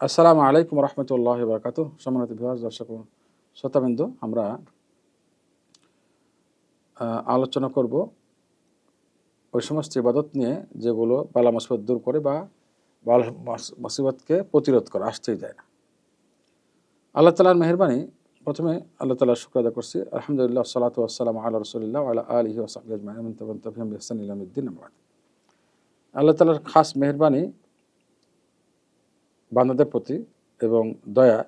আসসালামু আলাইকুম রহমতুল্লাহ বরকাত। সম্মানিত ভিউয়ার্স, দর্শক ও শ্রোতাবৃন্দ, আমরা আলোচনা করব ওই সমস্ত ইবাদত নিয়ে যেগুলো বালা মুসিবত দূর করে বা বালা মুসিবতকে প্রতিরোধ করে, আসতেই যায় না। আল্লাহ তাআলার মেহেরবানি। প্রথমে আল্লাহ তাআলার শুকর আদায় করছি। আলহামদুলিল্লাহ, সালাতু ওয়াসসালামু আলা রাসূলিল্লাহ ওয়া আলা আলিহি ওয়া সাহবিহি আজমাইন ওয়া মান তাবি'আহুম বিইহসান ইলা ইয়াউমিদ্দিন, আম্মা বা'দ। আল্লাহ তাআলার খাস মেহেরবানি বান্দাদের প্রতি এবং দয়া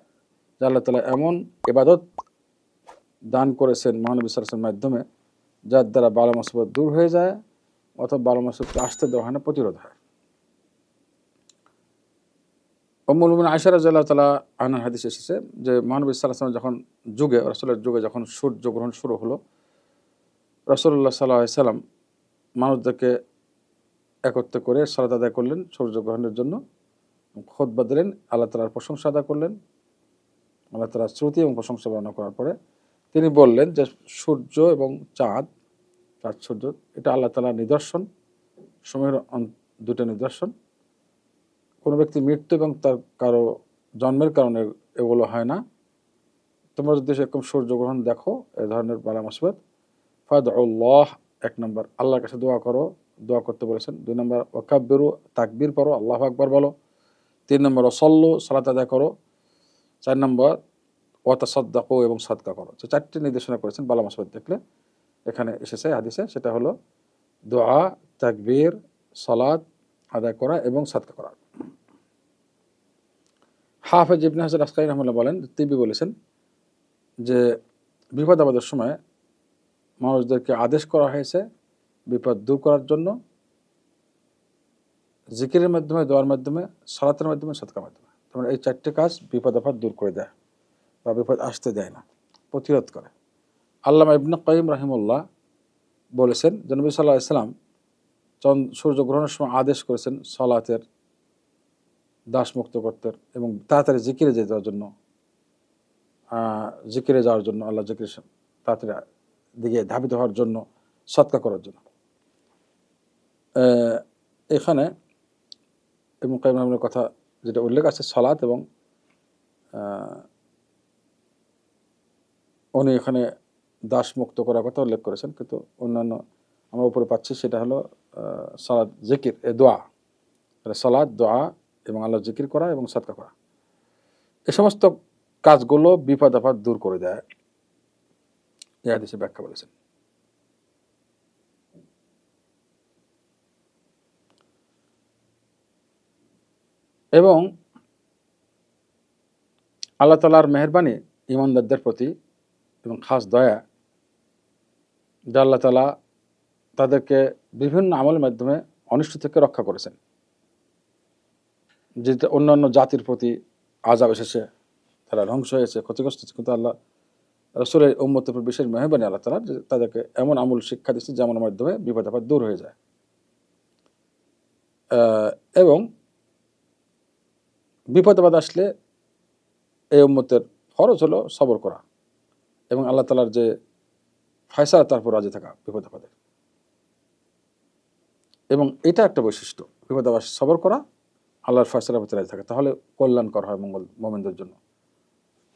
যে আল্লাহ তাআলা এমন ইবাদত দান করেছেন মহানবী সাল্লাল্লাহু আলাইহি ওয়াসাল্লামের মাধ্যমে, যার দ্বারা বালা মুসিবত দূর হয়ে যায় অথবা বালা মুসিবতকে আসতে দেওয়া হয় না, প্রতিরোধ হয়। উম্মুল মুমিনিন আয়েশা রাদিয়াল্লাহু তাআলা আনহার হাদিসে এসেছে যে মহানবী সাল্লাল্লাহু আলাইহি ওয়াসাল্লাম যখন রাসূলের যুগে যখন সূর্যগ্রহণ শুরু হলো, রাসূলুল্লাহ সাল্লাল্লাহু আলাইহি ওয়াসাল্লাম মানুষদেরকে একত্র করে সালাত আদায় করলেন সূর্যগ্রহণের জন্য, খুতবা দিলেন, আল্লাহ তাআলার প্রশংসা আদায় করলেন। আল্লাহ তাআলার স্তুতি এবং প্রশংসা বর্ণনা করার পরে তিনি বললেন যে সূর্য এবং চাঁদ সূর্য এটা আল্লাহ তাআলার নিদর্শন, সময়ের দুটো নিদর্শন। কোনো ব্যক্তি মৃত্যু এবং তার কারো জন্মের কারণে এগুলো হয় না। তোমরা যদি সেরকম সূর্যগ্রহণ দেখো, এ ধরনের বালা মুসিবত, ফাদউল্লাহ, ১ নম্বর আল্লাহর কাছে দোয়া করো, দোয়া করতে বলেছেন। ২ নম্বর ওয়াকাব্বিরু, তাকবীর পড়ো, আল্লাহু আকবার বলো। ৩ নম্বর ওয়াসাল্লু, সালাত আদায় করো। ৪ নম্বর ওয়াতাসাদ্দাকু, এবং সাদকা করো। তো ৪টি নির্দেশনা করেছেন বালা মুসিবত দেখলে। এখানে এসেছে হাদিসে, সেটা হলো দোয়া, তাকবীর, সালাত আদায় করা এবং সাদকা করা। হাফেজ ইবনে হাজার আসকালী রাহমাতুল্লাহ বলেন, তিবি বলেছেন যে বিপদ আপদের সময় মানুষদেরকে আদেশ করা হয়েছে বিপদ দূর করার জন্য জিকিরের মাধ্যমে, দোয়ার মাধ্যমে, সালাতের মাধ্যমে, সাদকার মাধ্যমে। তার মানে এই ৪টে কাজ বিপদ আপদ দূর করে দেয় বা বিপদ আসতে দেয় না, প্রতিরোধ করে। আল্লামা ইবনে কাইয়িম রাহিমাহুল্লাহ বলেছেন যে নবী সাল্লাল্লাহু আলাইহি ওয়াসাল্লাম সূর্যগ্রহণের সময় আদেশ করেছেন সালাতের দাসমুক্ত করতে এবং তাড়াতাড়ি জিকিরে যাওয়ার জন্য, আল্লাহ জিকির তাড়াতাড়ি দিকে ধাবিত হওয়ার জন্য, সদকা করার জন্য। এখানে ইবনে কাইয়িম রাহিমাহুল্লাহর কথা যেটা উল্লেখ আছে সালাত, এবং উনি এখানে দাসমুক্ত করার কথা উল্লেখ করেছেন, কিন্তু অন্যান্য আমরা উপরে পাচ্ছি সেটা হলো সালাত, জিকির, দোয়া। সালাত, দোয়া এবং আল্লাহ জিকির করা এবং সাদকা করা, এ সমস্ত কাজগুলো বিপদ আপদ দূর করে দেয়, এই হাদিসে ব্যাখ্যা বলেছেন। এবং আল্লাহ তাআলার মেহেরবানি ঈমানদারদের প্রতি এবং খাস দয়া যে আল্লাহ তাআলা তাদেরকে বিভিন্ন আমলের মাধ্যমে অনিষ্ট থেকে রক্ষা করেছেন। যেটা অন্যান্য জাতির প্রতি আযাব এসেছে, তারা ধ্বংস হয়েছে, ক্ষতিগ্রস্ত হয়েছে, কিন্তু আল্লাহ রাসূলের উম্মতের উপর বিশেষ মেহেরবানি আল্লাহ তাআলার যে তাদেরকে এমন আমল শিক্ষা দিচ্ছে যে আমলের মাধ্যমে বিপদ আপদ দূর হয়ে যায়। এবং বিপদ আপদ আসলে এই উম্মতের ফরজ হলো সবর করা এবং আল্লাহ তাআলার যে ফয়সালা তার উপর রাজি থাকা বিপদ আপদে। এবং এটা একটা বৈশিষ্ট্য, বিপদ আপদ সবর করা, আল্লাহর ফয়সালার প্রতি রাজি থাকা, তাহলে কল্যাণকর হয় মুমিনদের জন্য।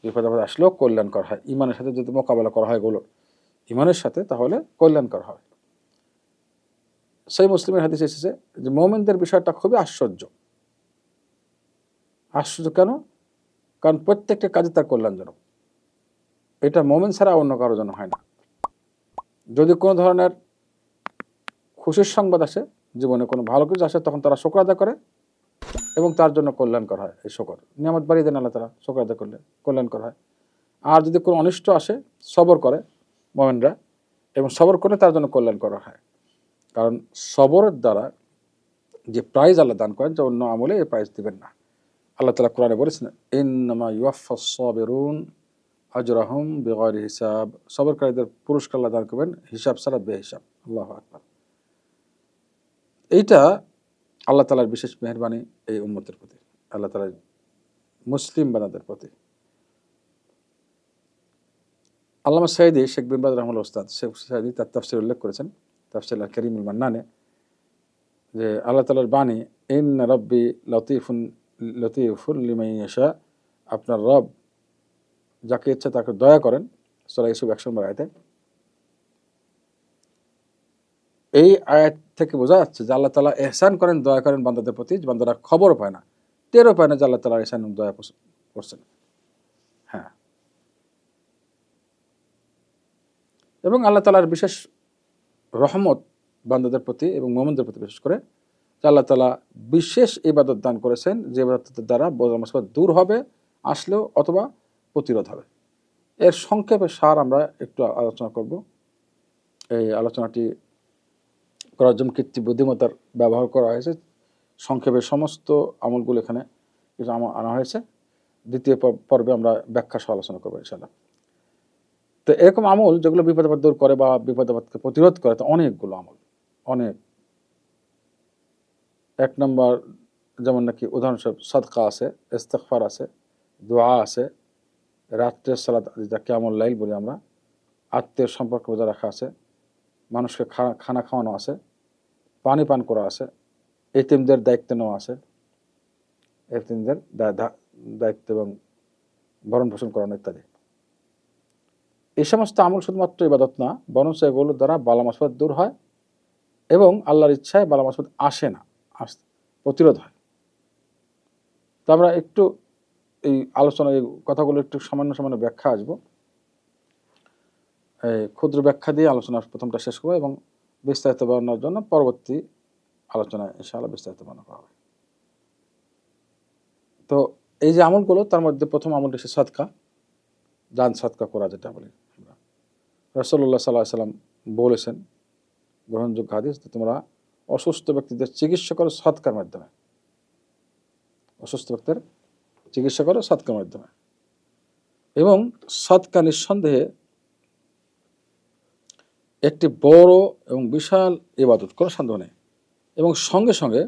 বিপদ আপদ আসলেও কল্যাণকর হয়, ঈমানের সাথে যদি মোকাবেলা করা হয় এগুলো ঈমানের সাথে, তাহলে কল্যাণকর হয়। সহিহ মুসলিমের হাদিসে এসেছে যে মুমিনদের বিষয়টা খুবই আশ্চর্য। আশ্চর্য কেন? কারণ প্রত্যেকটা কাজে তার কল্যাণজনক। এটা মুমিন ছাড়া অন্য কারোর জন্য হয় না। যদি কোনো ধরনের খুশির সংবাদ আসে, জীবনে কোনো ভালো কিছু আসে, তখন তারা শুকর আদায় করে এবং তার জন্য কল্যাণকর হয়। এই শুকর নিয়ামত বাড়িয়ে দেন আল্লাহ তাআলা, শুকর আদায় করলে কল্যাণকর হয়। আর যদি কোনো অনিষ্ট আসে, সবর করে মুমিনরা এবং সবর করলে তার জন্য কল্যাণকর হয়। কারণ সবরের দ্বারা যে প্রাইজ আল্লাহ দান করেন, যে অন্য আমলে এই প্রাইজ দিবেন না। আল্লাহ তাআলা কোরআনে বলেছেন, ইন্নামা ইউওয়াফাস সাবিরুন আজরাহুম বিগাইরি হিসাব। সবরকারীদের পুরস্কার আল্লাহ দান করবেন হিসাব ছাড়া, বেহিসাব। আল্লাহু আকবার। এইটা আল্লাহ তাআলার বিশেষ মেহেরবানি এই উম্মতের প্রতি, আল্লাহ তাআলার মুসলিম বান্দাদের প্রতি। আল্লামা সাঈদী, শেখ বিন বাজ রাহিমাহুল্লাহ, উস্তাদ শেখ সাঈদী তার তাফসীরে উল্লেখ করেছেন, তাফসীর আল কারীমুল মান্নানে, যে আল্লাহ তাআলার বাণী, ইন্না রাব্বি লতীফুন লতিফুল লিমান ইয়াশা, আপনার রব যাকে ইচ্ছা তাকে দয়া করেন। সূরা ইউসুফ 100 নম্বর আয়াতে। এই আয়াত থেকে বোঝা যাচ্ছে যে আল্লাহ তাআলা ইহসান করেন, দয়া করেন বান্দাদের প্রতি, যে বান্দারা খবরও পায় না, টেরও পায় না যে আল্লাহ তাআলা ইহসান এবং দয়া করছেন। হ্যাঁ, এবং আল্লাহ তাআলার বিশেষ রহমত বান্দাদের প্রতি এবং মুমিনদের প্রতি, বিশেষ করে যে আল্লাহ তাআলা বিশেষ ইবাদত দান করেছেন, যে ইবাদতের দ্বারা বোঝা মুসিবত দূর হবে আসলেও, অথবা প্রতিরোধ হবে। এর সংক্ষেপে সার আমরা একটু আলোচনা করব। এই আলোচনাটি করার জন্য কৃত্রিম বুদ্ধিমত্তার ব্যবহার করা হয়েছে। সংক্ষেপে সমস্ত আমলগুলো এখানে কিছু আনা হয়েছে। দ্বিতীয় পর্বে আমরা ব্যাখ্যা সহ আলোচনা করবো ইনশাআল্লাহ। তো এরকম আমল যেগুলো বিপদ আপদ দূর করে বা বিপদ আপদকে প্রতিরোধ করে, তো অনেকগুলো আমল, অনেক। 1 নম্বর যেমন নাকি উদাহরণস্বরূপ সাদকা আছে, ইস্তিগফার আছে, দোয়া আছে, রাত্রের সালাত যা কিয়ামুল লাইল বলি আমরা, আত্মীয়ের সম্পর্ক বজায় রাখা আছে, মানুষকে খানা খাওয়ানো আছে, পানি পান করা আছে, এতিমদের দায়িত্ব নেওয়া আছে, এতিমদের দায়িত্ব এবং ভরণ পোষণ করানো ইত্যাদি। এই সমস্ত আমল শুধুমাত্র ইবাদত না, বরঞ্চ এগুলোর দ্বারা বালা মুসিবত দূর হয় এবং আল্লাহর ইচ্ছায় বালা মুসিবত আসে না, প্রতিরোধ হয়। তো আমরা একটু এই আলোচনা, এই কথাগুলো একটু সামান্য ব্যাখ্যা আসবো। এই ক্ষুদ্র ব্যাখ্যা দিয়ে আলোচনার প্রথমটা শেষ করবো এবং বিস্তারিত বর্ণনার জন্য পরবর্তী আলোচনায় ইনশাআল্লাহ বিস্তারিত বর্ণনা করা হবে। তো এই যে আমলগুলো, তার মধ্যে প্রথম আমলটি হচ্ছে সাদকা, দান সাদকা করা, যেটা বলি আমরা। রাসূলুল্লাহ সাল্লাল্লাহু আলাইহি সাল্লাম বলেছেন, গ্রহণযোগ্য হাদিস, তোমরা অসুস্থ ব্যক্তিদের চিকিৎসা করো সাদকার মাধ্যমে, অসুস্থ ব্যক্তির চিকিৎসা করো সাদকার মাধ্যমে। এবং সাদকা নিঃসন্দেহে একটি বড় এবং বিশাল ইবাদত, কোনো সন্দেহ নেই। এবং সঙ্গে সঙ্গে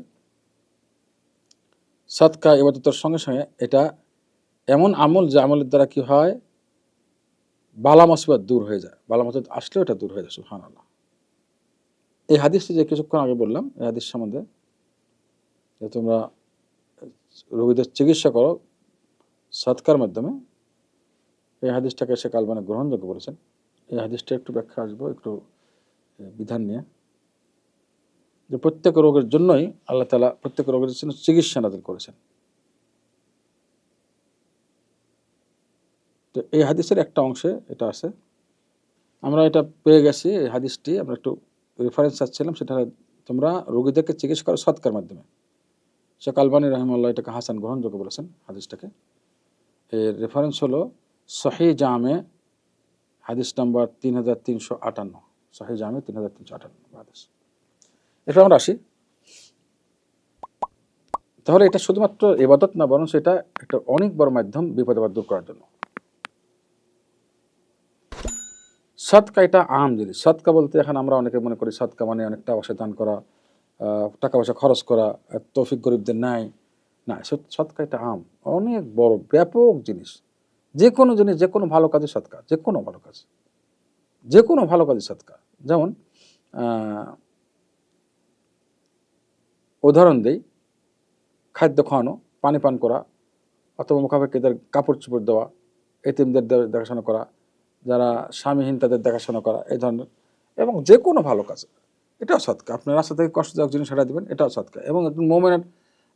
সাদকা ইবাদতের সঙ্গে সঙ্গে এটা এমন আমল, যে আমলের দ্বারা কি হয়, বালা মুসিবত দূর হয়ে যায়, বালা মুসিবত আসলেও এটা দূর হয়ে যায়। সুবহানাল্লাহ। এই হাদিসটি যে কিছুক্ষণ আগে বললাম, এই হাদিস সম্বন্ধে, যে তোমরা রোগীদের চিকিৎসা করো সাদকার মাধ্যমে, এই হাদিসটাকে শেখ আলবানী গ্রহণযোগ্য বলেছেন। এই হাদিসটা একটু ব্যাখ্যা আসবো, একটু বিধান নিয়ে, যে প্রত্যেক রোগের জন্যই আল্লাহ তাআলা প্রত্যেক রোগের জন্য চিকিৎসা নাযিল করেছেন। তো এই হাদিসের একটা অংশে এটা আছে, আমরা এটা পেয়ে গেছি। এই হাদিসটি আমরা একটু রেফারেন্স চাচ্ছিলাম, সেটা তোমরা রোগীদেরকে চিকিৎসা করো সাদকার মাধ্যমে। শেখ আলবানী রাহিমাহুল্লাহ এটাকে হাসান গ্রহণযোগ্য বলেছেন হাদিসটাকে। এর রেফারেন্স হলো সহিহ জামে হাদিস নাম্বার 3358, সহিহ জামে 3358 হাদিস। এটা আমরা আসি। তাহলে এটা শুধুমাত্র ইবাদত না, বরং সেটা একটা অনেক বড় মাধ্যম বিপদ আপদ দূর করার জন্য। সাদকা এটা আম জিনিস। সাদকা বলতে এখন আমরা অনেকে মনে করি সাদকা মানে অনেক টাকা পয়সা দান করা, টাকা পয়সা খরচ করা, তৌফিক গরিবদের নেয়। না, সাদকা এটা আম, অনেক বড় ব্যাপক জিনিস। যে কোনো জিনিস, যে কোনো ভালো কাজে সাদকা, যে কোনো ভালো কাজ, যে কোনো ভালো কাজে সাদকা। যেমন উদাহরণ দেই, খাদ্য খাওয়ানো, পানি পান করা, অথবা মুখাপেক্ষীদের কাপড় চোপড় দেওয়া, এতিমদের দেখাশোনা করা, যারা স্বামীহীন তাদের দেখাশোনা করা, এই ধরনের। এবং যে কোনো ভালো কাজ, এটাও সাদকা। আপনার রাস্তা থেকে কষ্টদায়ক জিনিস হারা দিবেন, এটাও সাদকা। এবং একজন মোমেনের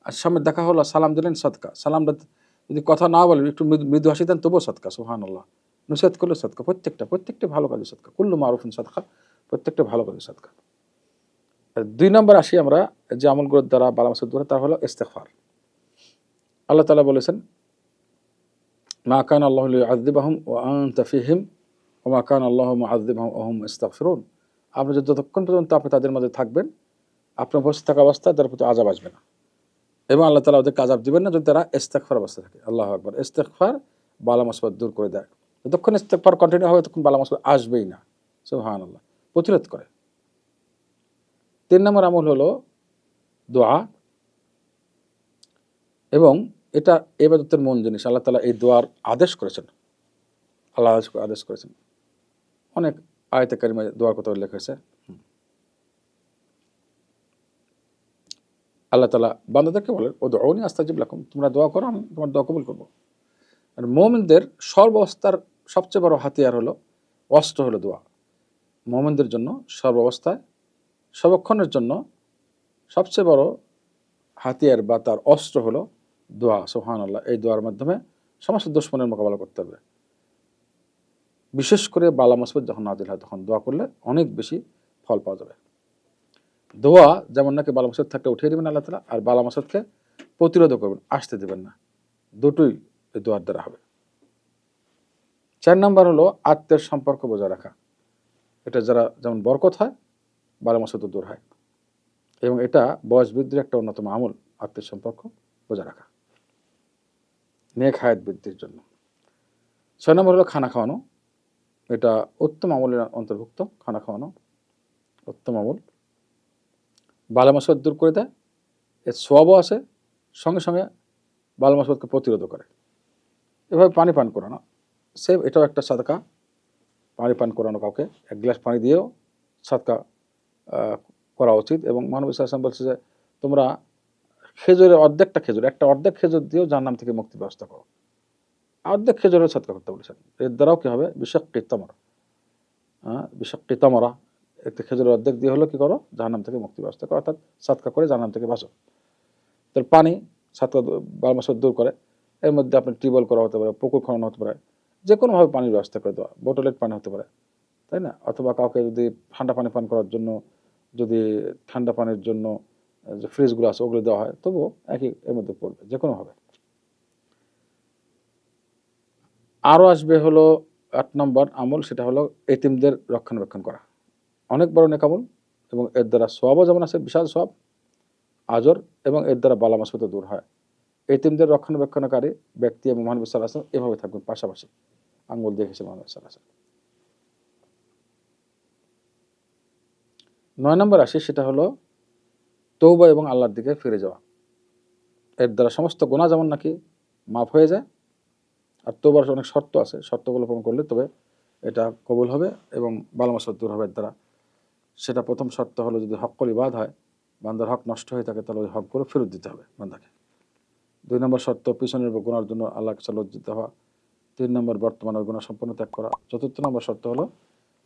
সামনে দেখা হলো, সালাম দিলেন, সাদকা। সালামটা যদি কথা না বলেন, একটু মৃদু হাসি দেন, তবুও সাদকা। সুবহানাল্লাহ। নসিহত করলে সাদকা। প্রত্যেকটা ভালো কাজে সাদকা। কুল্লু মারুফিন সাদকা, প্রত্যেকটা ভালো কাজে সাদকা। 2 নম্বর আসি আমরা, যে আমলগুলোর দ্বারা বালা মুসিবত দূর হয়, তা হলো ইস্তিগফার। আল্লাহ তাআলা বলেছেন, মা কানা আল্লাহু লিউআযযিবাহুম ওয়া আনতা ফীহিম ওয়া মা কানা আল্লাহু মুআযযিবাহুম ওয়া হুম ইস্তাগফিরুন। আপনি যতক্ষণ পর্যন্ত আপনি তাদের মাঝে থাকবেন, আপনার উপস্থিত থাকা অবস্থায় তাদের প্রতি আযাব আসবে না, এবং আল্লাহ তাআলা ওদেরকে আযাব দিবেন না যদি তারা ইস্তিগফার অবস্থায় থাকে। আল্লাহু আকবার। ইস্তিগফার বালা মুসিবত দূর করে দেয়। যতক্ষণ ইস্তিগফার কন্টিনিউ হবে, ততক্ষণ বালা মুসিবত আসবেই না। সুবহানাল্লাহ। প্রতিরোধ করে। 3 নম্বর আমল হলো দোয়া, এবং এটা ইবাদতের মূল জিনিস। আল্লাহ তাআলা এই দোয়ার আদেশ করেছেন। আল্লাহ আদেশ করেছেন। অনেক আয়াতে কারিমায় দোয়ার কথা উল্লেখ হয়েছে। আল্লাহ তাআলা বান্দাদেরকে বলেন উদউনি আস্তাজিব লাকুম, তোমরা দোয়া করো আমি তোমার দোয়া কবুল করবো। আর মুমিনদের সর্বাবস্থার সবচেয়ে বড় হাতিয়ার হলো, অস্ত্র হলো দোয়া। মুমিনদের জন্য সর্বাবস্থায় সর্বক্ষণের জন্য সবচেয়ে বড় হাতিয়ার বা তার অস্ত্র হলো দোয়া। সুবহানাল্লাহ। এই দোয়ার মাধ্যমে সমস্ত দুশমনের মোকাবেলা করতে হবে। বিশেষ করে বালা মুসিবত যখন নাজিল হয় তখন দোয়া করলে অনেক বেশি ফল পাওয়া যাবে। দোয়া যেমন নাকি বালা মুসিবত থাকলে উঠিয়ে দেবেন আল্লাহ তাআলা, আর বালা মুসিবতকে প্রতিরোধ করবেন, আসতে দেবেন না। দুটোই এই দোয়ার দ্বারা হবে। ৪ নাম্বার হলো আত্মের সম্পর্ক বজায় রাখা। এটা যারা যেমন বরকত হয়, বালা মুসিবত দূর হয়, এবং এটা বয়স বৃদ্ধির একটা অন্যতম আমল, আত্মের সম্পর্ক বজায় রাখা নেক হায়াত বৃদ্ধির জন্য। ৬ নম্বর হলো খানা খাওয়ানো। এটা উত্তম আমলের অন্তর্ভুক্ত। খানা খাওয়ানো উত্তম আমল, বালা মুসিবত দূর করে দেয়, এর সওয়াবও আছে, সঙ্গে সঙ্গে বালা মুসিবতকে প্রতিরোধ করে। এভাবে পানি পান করানো সেম, এটাও একটা সাদকা। পানি পান করানো কাউকে এক গ্লাস পানি দিয়েও সাদকা করা উচিত। এবং মহানবী সাল্লাল্লাহু আলাইহি ওয়াসাল্লাম বলছে যে তোমরা খেজুরের একটা অর্ধেক খেজুর দিয়েও জাহান্নাম থেকে মুক্তির ব্যবস্থা করো। অর্ধেক খেজুরের সাদকা করতে বলেছেন। এর দ্বারাও কি হবে? বিশাক্কি তামরা, বিশাক্কি তামরা, একটা খেজুরের অর্ধেক দিয়ে হলো কি করো? জাহান্নাম থেকে মুক্তির ব্যবস্থা করো, অর্থাৎ সাদকা করে জাহান্নাম থেকে বাঁচো। তাহলে পানি সাদকা বালা মুসিবত দূর করে। এর মধ্যে আপনার টিউবওয়েল করা হতে পারে, পুকুর খনন হতে পারে, যে কোনোভাবে পানির ব্যবস্থা করে দেওয়া, বোতলের পানি হতে পারে, তাই না? অথবা কাউকে যদি ঠান্ডা পানি পান করার জন্য, যদি ঠান্ডা পানির জন্য যে ফ্রিজগুলো আছে ওগুলো দেওয়া হয়, তবুও একই এর মধ্যে পড়বে, যে কোনোভাবে। আরও আসবে হলো ৮ নম্বর আমল, সেটা হলো এতিমদের রক্ষণাবেক্ষণ করা। অনেক বড় নেক আমল, এবং এর দ্বারা সওয়াবও যেমন আছে, বিশাল সওয়াব, আজর, এবং এর দ্বারা বালা মুসিবত দূর হয়। এতিমদের রক্ষণাবেক্ষণকারী ব্যক্তি এবং মহানবী সাল্লাল্লাহু আলাইহি ওয়াসাল্লাম এভাবে থাকবেন পাশাপাশি, আঙ্গুল দিয়ে ঘেঁষে মহানবী সাল্লাল্লাহু আলাইহি ওয়াসাল্লাম। ৯ নম্বর আসে, সেটা হলো তওবা এবং আল্লাহর দিকে ফিরে যাওয়া। এর দ্বারা সমস্ত গুনাহ যেমন নাকি মাফ হয়ে যায়, আর তওবার অনেক শর্ত আছে, শর্তগুলো পূরণ করলে তবে এটা কবুল হবে এবং বালা মুসিবত দূর হবে এর দ্বারা। সেটা প্রথম শর্ত হলো যদি হক্কুল ইবাদ হয়, বান্দার হক নষ্ট হয়ে থাকে, তাহলে ওই হকগুলো ফেরত দিতে হবে বান্দাকে। ২ নম্বর শর্ত পিছনের গুনার জন্য আল্লাহকে লজ্জিত হওয়া। ৩ নম্বর বর্তমানে ওই গুনাহ সম্পূর্ণ ত্যাগ করা। ৪র্থ নম্বর শর্ত হলো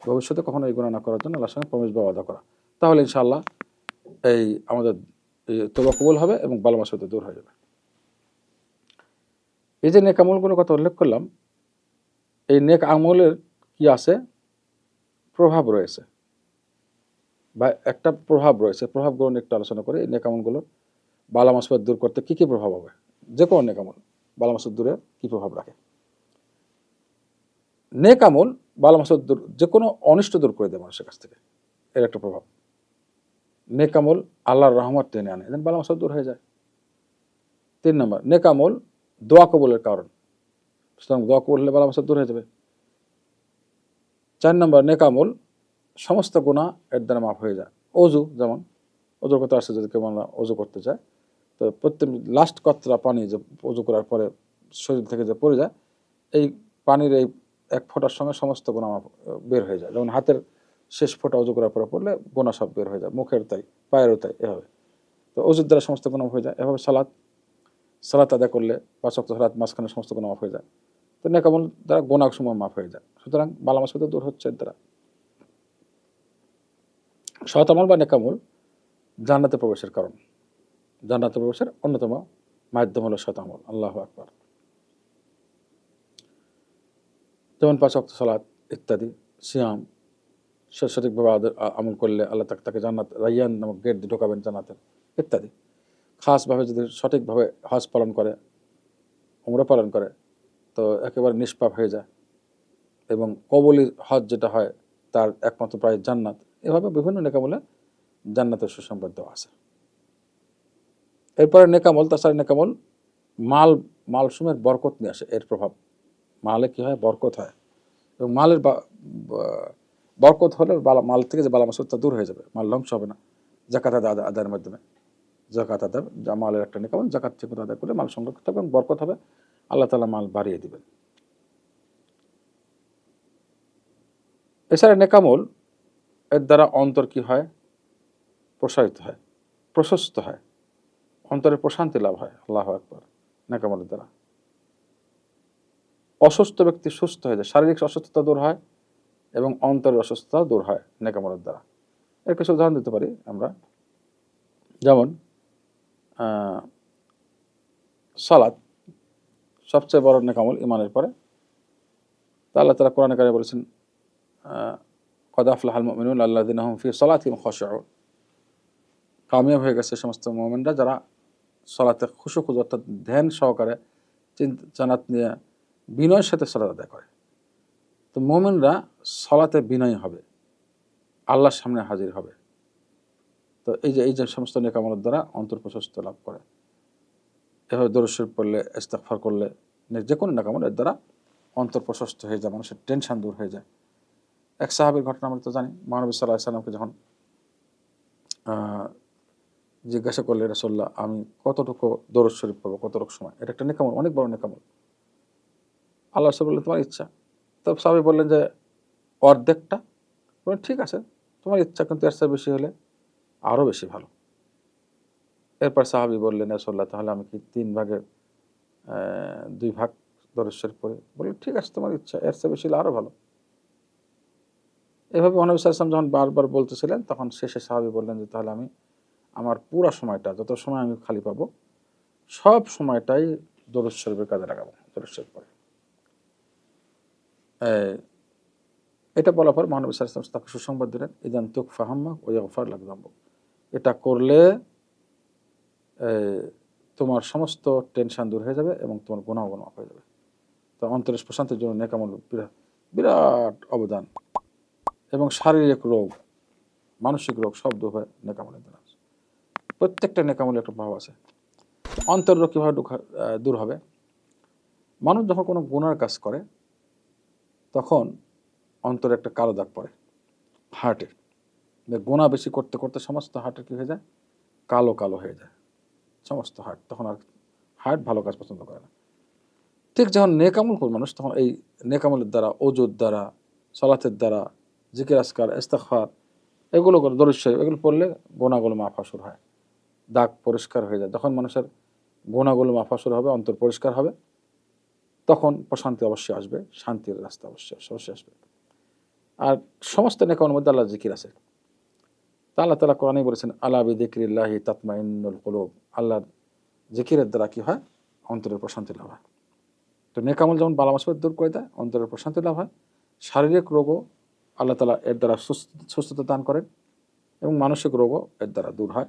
ভবিষ্যতে কখনো এই গুনাহ না করার জন্য আল্লাহর সঙ্গে প্রমিস বা ওয়াদা করা। তাহলে ইনশাআল্লাহ এই আমাদের তওবা কবুল হবে এবং বালা মুসিবত দূর হয়ে যাবে। এই যে নেক আমলগুলোর কথা উল্লেখ করলাম, এই নেক আমলের কি আছে? প্রভাব রয়েছে, বা একটা প্রভাব রয়েছে। প্রভাবগুলো নিয়ে একটু আলোচনা করি। এই নেক আমলগুলোর বালা মুসিবত দূর করতে কী কী প্রভাব হবে? যে কোনো নেক আমল বালা মুসিবত দূরে কী প্রভাব রাখে? নেক আমল বালা মুসিবত দূর, যে কোনো অনিষ্ট দূর করে দেয় মানুষের কাছ থেকে, এর একটা প্রভাব। নেক আমল আল্লাহর রহমত টেনে আনে, দেন বালা মুসিবত দূর হয়ে যায়। ৩ নম্বর, নেক আমল দোয়া কবুলের কারণ, সুতরাং দোয়া কবুল হলে বালা মুসিবত দূর হয়ে যাবে। ৪ নম্বর, নেক আমল সমস্ত গুনাহ এর দ্বারা মাফ হয়ে যায়। অজু, যেমন অজুর কথা আসছে, যদি কেউ আমরা অজু করতে চায়, তো প্রত্যেক লাস্ট কতরা পানি যে অজু করার পরে শরীর থেকে যে পড়ে যায়, এই পানির এই এক ফোঁটার সঙ্গে সমস্ত গুনাহ বের হয়ে যায়। যেমন হাতের শেষ ফোঁটা অজু করার পরে পড়লে গুনাহ সব বের হয়ে যায়, মুখের তাই, পায়েরও তাই, এভাবে। তো অজুর দ্বারা সমস্ত গুনাহ হয়ে যায়। এভাবে সালাত আদায় করলে ৫ ওয়াক্ত সালাত মাঝখানে সমস্ত গুনাহ মাফ হয়ে যায়। তো নেক আমল দ্বারা গুনাহ সমূহ মাফ হয়ে যায়। সুতরাং বালা মুসিবত দূর হচ্ছে এর দ্বারা। সৎ আমল বা নেক আমল জান্নাতে প্রবেশের কারণ, জান্নাতে প্রবেশের অন্যতম মাধ্যম হলো সৎ আমল। আল্লাহু আকবার। যেমন ৫ ওয়াক্ত সালাত ইত্যাদি, সিয়াম, সঠিকভাবে আমল করলে আল্লাহ তাকে জান্নাত রাইয়ান নামক গেট দিয়ে ঢোকাবেন জান্নাতের, ইত্যাদি। খাসভাবে যদি সঠিকভাবে হজ পালন করে, উমরা পালন করে, তো একেবারে নিষ্পাপ হয়ে যায়, এবং কবুলি হজ যেটা হয় তার একমাত্র প্রায় জান্নাত। এভাবে বিভিন্ন নেকামলে জান্নাতের সুসংবাদ দেওয়া আছে। এরপরে নেকামল, তাছাড়া নেকামল মালসুমের বরকত নিয়ে আসে। এর প্রভাব, মালে কি হয়? বরকত হয়, এবং মালের বরকত হলে মাল থেকে যে বালা মুসিবত দূর হয়ে যাবে, মাল ধ্বংস হবে না। জাকাত আদায়ের মাধ্যমে, জাকাত আদায় মালের একটা নেকামল, জাকাত ঠিক মতো আদায় করলে মাল সংরক্ষিত হবে এবং বরকত হবে, আল্লাহ তাআলা মাল বাড়িয়ে দিবেন। এছাড়া নেকামল এর দ্বারা অন্তর কি হয়? প্রসারিত হয়, প্রশস্ত হয়, অন্তরে প্রশান্তি লাভ হয়। আল্লাহু আকবার। নেক আমলের দ্বারা অসুস্থ ব্যক্তি সুস্থ হয়ে যায়, শারীরিক অসুস্থতা দূর হয় এবং অন্তরের অসুস্থতা দূর হয় নেক আমলের দ্বারা। এর কিছু উদাহরণ দিতে পারি আমরা। যেমন সালাত সবচেয়ে বড় নেক আমল ইমানের পরে। তা আল্লাহ তাআলা কোরআনে কারিমে বলেছেন, কদ আফলাহাল মুমিনুন আল্লাযিনা হুম ফি সালাতিহিম খাশিউন। কামিয়াব হয়ে গেছে সমস্ত মুমিনরা যারা সালাতে খুশু অর্থাৎ ধ্যান সহকারে জানাত নিয়ে বিনয়ের সাথে সালাত আদায় করে। তো মুমিনরা সালাতে বিনয়ী হবে, আল্লাহর সামনে হাজির হবে। তো এই যে সমস্ত নেক আমলের দ্বারা অন্তর প্রশস্ত লাভ করে। এভাবে দরুদ শরীফ পড়লে, ইস্তিগফার করলে, যে কোনো নেক আমল এর দ্বারা অন্তর প্রশস্ত হয়ে যায়, মানুষের টেনশন দূর হয়ে যায়। এক সাহাবীর ঘটনা আমরা তো জানি। মহানবী সাল্লাল্লাহু আলাইহি সাল্লামকে যখন জিজ্ঞাসা করলে, রাসূলুল্লাহ আমি কতটুকু দরুদ শরীফ পড়ব, কতটুকু সময়? এটা একটা নেক আমল, অনেক বড় নেক আমল। আল্লাহ রাসূল বললেন, তোমার ইচ্ছা। তো সাহাবী বললেন যে অর্ধেকটা। বললেন ঠিক আছে, তোমার ইচ্ছা, কিন্তু এর চেয়ে বেশি হলে আরও বেশি ভালো। এরপর সাহাবী বললেন, রাসূলুল্লাহ তাহলে আমি কি 3 ভাগের 2 ভাগ দরুদ শরীফ পড়ি? বললেন ঠিক আছে, তোমার ইচ্ছা, এর চেয়ে বেশি হলে আরও ভালো। এভাবে মহানবী সাল্লাল্লাহু আলাইহি ওয়াসাল্লাম যখন বারবার বলতেছিলেন, তখন শেষে সাহাবী বললেন যে তাহলে আমি আমার পুরা সময়টা, যত সময় আমি খালি পাবো, সব সময়টাই দরুদ শরীফের কাজে লাগাবো, দরুদ শরীফ পড়ে। এটা বলার পর মহানবী সাল্লাল্লাহু আলাইহি ওয়াসাল্লাম তাকে সুসংবাদ দিলেন, ইযান তুকফা হাম্মাক ওয়া ইয়াগফার লাক যামবুক। এটা করলে তোমার সমস্ত টেনশন দূর হয়ে যাবে এবং তোমার গুনাহও মাফ হয়ে যাবে। তো অন্তরের প্রশান্তির জন্য নেক আমল বিরাট অবদান। এবং শারীরিক রোগ, মানসিক রোগ সব দূর হয় নেক আমলের দ্বারা। প্রত্যেকটা নেক আমলের একটা প্রভাব আছে। অন্তর রোগ কীভাবে দূর হবে? মানুষ যখন কোনো গুনার কাজ করে, তখন অন্তরে একটা কালো দাগ পড়ে হার্টে। গুনাহ বেশি করতে করতে সমস্ত হার্টের কী হয়ে যায়? কালো কালো হয়ে যায় সমস্ত হার্ট। তখন আর হার্ট ভালো কাজ পছন্দ করে না। ঠিক যখন নেক আমল করবে মানুষ, তখন এই নেক আমলের দ্বারা, ওযুর দ্বারা, সালাতের দ্বারা, জিকির আজকার, ইস্তিগফার, এগুলো করে, দরুদ শরীফ এগুলো পড়লে গুনাহগুলো মাফ হওয়া শুরু হয়, দাগ পরিষ্কার হয়ে যায়। যখন মানুষের গুনাহগুলো মাফ হওয়া শুরু হবে, অন্তর পরিষ্কার হবে, তখন প্রশান্তি অবশ্যই আসবে, শান্তির রাস্তা অবশ্যই আসবে। আর সমস্ত নেক আমলের মধ্যে আল্লাহর জিকির আছে। তা আল্লাহ তাআলা কোরআনেই বলেছেন, আলা বিযিকরিল্লাহি তাতমাইন্নুল কুলুব। আল্লাহর জিকিরের দ্বারা কি হয়? অন্তরের প্রশান্তি লাভ হয়। তো নেক আমল যেমন বালা মুসিবত দূর করে দেয়, অন্তরের প্রশান্তি লাভ হয়, শারীরিক রোগও আল্লাহ তাআলা এর দ্বারা সুস্থতা দান করেন এবং মানসিক রোগও এর দ্বারা দূর হয়।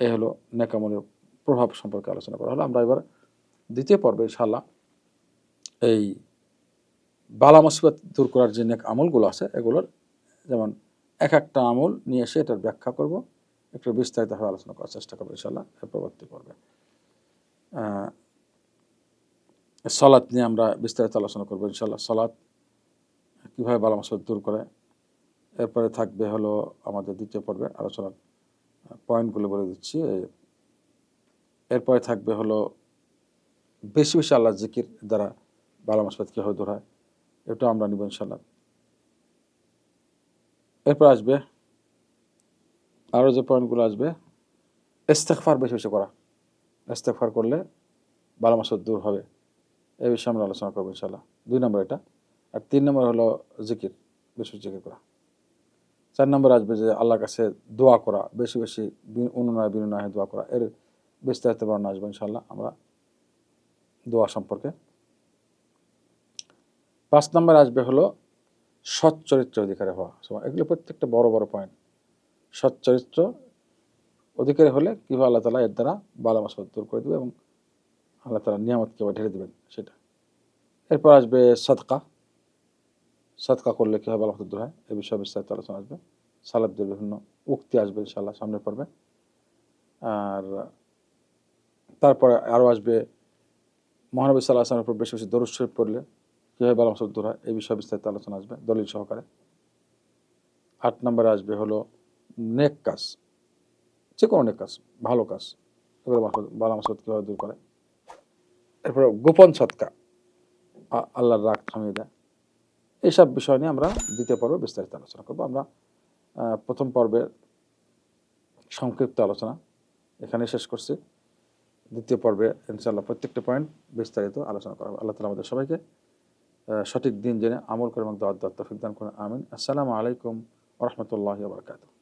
এই হলো নেক আমলের প্রভাব সম্পর্কে আলোচনা করা হলো। আমরা এবার দ্বিতীয় পর্বে ইনশাআল্লাহ এই বালা মুসিবত দূর করার যে নেক আমলগুলো আছে, এগুলোর যেমন এক একটা আমল নিয়ে এসে এটার ব্যাখ্যা করব, একটু বিস্তারিতভাবে আলোচনা করার চেষ্টা করবো ইনশাআল্লাহ এর পরবর্তী পর্বে। সালাত নিয়ে আমরা বিস্তারিত আলোচনা করবো ইনশাআল্লাহ। সালাত কীভাবে বালা মুসিবত দূর করে। এরপরে থাকবে হলো আমাদের দ্বিতীয় পর্বে আলোচনার পয়েন্টগুলো বলে দিচ্ছি। এরপরে থাকবে হলো বেশি বেশি আল্লাহর জিকির দ্বারা বালা মুসিবত কীভাবে দূর হয়, এটাও আমরা নিব ইনশাআল্লাহ। এরপর আসবে আরও যে পয়েন্টগুলো আসবে, ইস্তিগফার বেশি বেশি করা। ইস্তিগফার করলে বালা মুসিবত দূর হবে, এই বিষয়ে আমরা আলোচনা করবো ইনশাআল্লাহ। 2 নম্বর এটা। আর 3 নম্বর হলো জিকির, বেশি জিকির করা। 4 নম্বর আসবে যে আল্লাহর কাছে দোয়া করা, বেশি বেশি অনুনয় বিনয় দোয়া করা। এর বিস্তারিত বর্ণনা আসবে ইনশাআল্লাহ আমরা দোয়া সম্পর্কে। 5 নম্বর আসবে হলো সৎ চরিত্র অধিকারী হওয়া। এগুলো প্রত্যেকটা বড় বড় পয়েন্ট। সৎ চরিত্র অধিকারী হলে কীভাবে আল্লাহ তাআলা এর দ্বারা বালা মুসিবত দূর করে দেবে এবং আল্লাহ তাআলা নিয়ামত কীভাবে ঢেলে দেবেন সেটা। এরপর আসবে সাদকা। সাদকা করলে কীভাবে বালা মুসিবত দূর হয়, এ বিষয়ে বিস্তারিত আলোচনা আসবে। সালাতের বিভিন্ন উক্তি আসবে ইনশাআল্লাহ সামনের পর্বে। আর তারপরে আরও আসবে মহানবী সাল্লাল্লাহু আলাইহি ওয়াসাল্লামের উপর বেশি বেশি দরুদ শরীফ পড়লে কীভাবে বালা মুসিবত দূর হয়, এই বিষয়ে বিস্তারিত আলোচনা আসবে দলিল সহকারে। 8 নম্বরে আসবে হলো নেক কাজ, যে কোনো নেক কাজ, ভালো কাজ, এগুলো বালা মুসিবত কীভাবে দূর করে। এরপরে গোপন সদকা, আল্লাহর রাগ থামিয়ে দেয়। এইসব বিষয় নিয়ে আমরা দ্বিতীয় পর্বে বিস্তারিত আলোচনা করব। আমরা প্রথম পর্বের সংক্ষিপ্ত আলোচনা এখানে শেষ করছি। দ্বিতীয় পর্বে ইনশাআল্লাহ প্রত্যেকটা পয়েন্ট বিস্তারিত আলোচনা করা হবে। আল্লাহ তাআলা আমাদের সবাইকে সঠিক দিন জেনে আমল করে এবং দাওয়াত দেওয়ার তৌফিক দান করুন। আমিন। আসসালামু আলাইকুম ওয়া রাহমাতুল্লাহি ওয়া বারাকাতুহু।